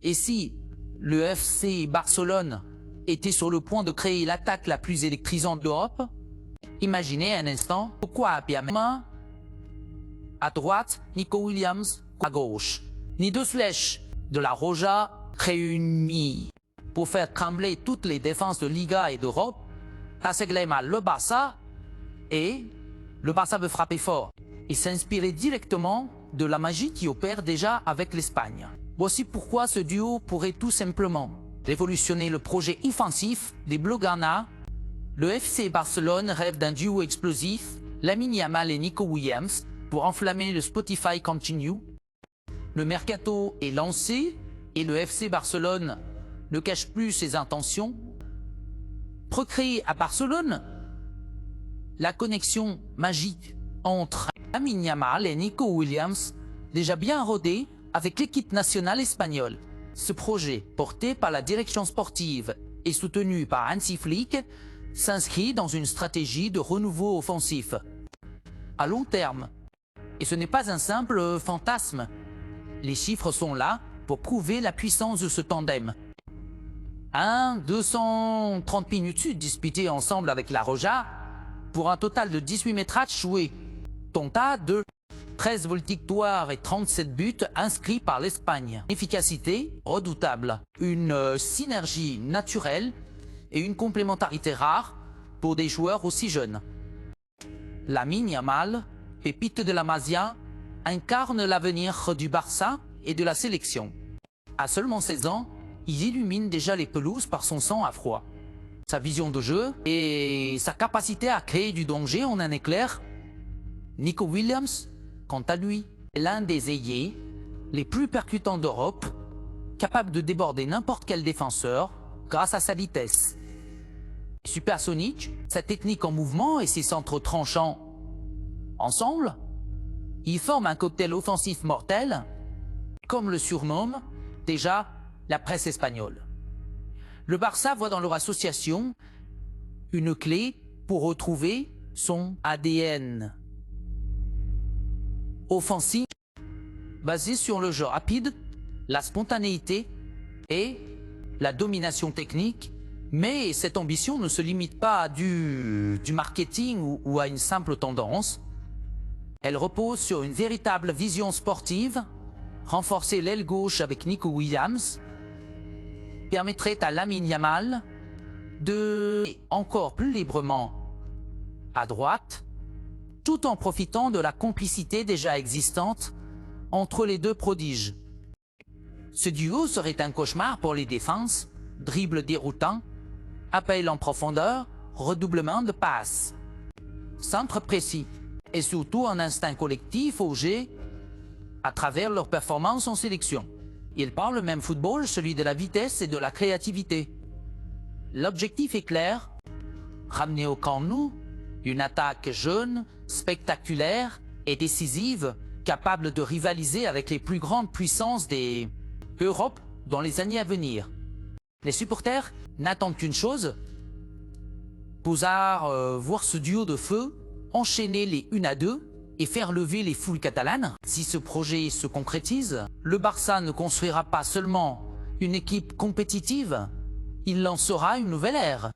Et si le FC Barcelone était sur le point de créer l'attaque la plus électrisante d'Europe, imaginez un instant pourquoi Piamma à droite, Nico Williams à gauche. Ni deux flèches de la Roja réunies pour faire trembler toutes les défenses de Liga et d'Europe. Ça c'est mal le Barça, et le Barça veut frapper fort et s'inspirer directement de la magie qui opère déjà avec l'Espagne. Voici pourquoi ce duo pourrait tout simplement révolutionner le projet offensif des Blaugrana. Le FC Barcelone rêve d'un duo explosif, Lamine Yamal et Nico Williams, pour enflammer le Spotify Continue. Le mercato est lancé et le FC Barcelone ne cache plus ses intentions. Recréer à Barcelone la connexion magique entre Lamine Yamal et Nico Williams, déjà bien rodé avec l'équipe nationale espagnole. Ce projet, porté par la direction sportive et soutenu par Hansi Flick, s'inscrit dans une stratégie de renouveau offensif à long terme. Et ce n'est pas un simple fantasme. Les chiffres sont là pour prouver la puissance de ce tandem. 230 minutes disputées ensemble avec la Roja, pour un total de 18 matchs joués. Tonta de 13 victoires et 37 buts inscrits par l'Espagne. Efficacité redoutable, une synergie naturelle et une complémentarité rare pour des joueurs aussi jeunes. Lamine Yamal, pépite de la Masia, incarne l'avenir du Barça et de la sélection. À seulement 16 ans, il illumine déjà les pelouses par son sang à froid. Sa vision de jeu et sa capacité à créer du danger en un éclair. Nico Williams, quant à lui, est l'un des ailiers les plus percutants d'Europe, capable de déborder n'importe quel défenseur grâce à sa vitesse. Supersonique, sa technique en mouvement et ses centres tranchants. Ensemble, ils forment un cocktail offensif mortel, comme le surnomme déjà la presse espagnole. Le Barça voit dans leur association une clé pour retrouver son ADN offensif, basé sur le jeu rapide, la spontanéité et la domination technique. Mais cette ambition ne se limite pas à du marketing ou à une simple tendance. Elle repose sur une véritable vision sportive. Renforcer l'aile gauche avec Nico Williams permettrait à Lamine Yamal de encore plus librement à droite, tout en profitant de la complicité déjà existante entre les deux prodiges. Ce duo serait un cauchemar pour les défenses, dribble déroutant, appel en profondeur, redoublement de passes, centre précis et surtout un instinct collectif forgé à travers leur performance en sélection. Ils parlent le même football, celui de la vitesse et de la créativité. L'objectif est clair, ramener au camp Nou une attaque jeune, spectaculaire et décisive, capable de rivaliser avec les plus grandes puissances des Europe dans les années à venir. Les supporters n'attendent qu'une chose, pouvoir voir ce duo de feu enchaîner les 1-2 et faire lever les foules catalanes. Si ce projet se concrétise, le Barça ne construira pas seulement une équipe compétitive, il lancera une nouvelle ère.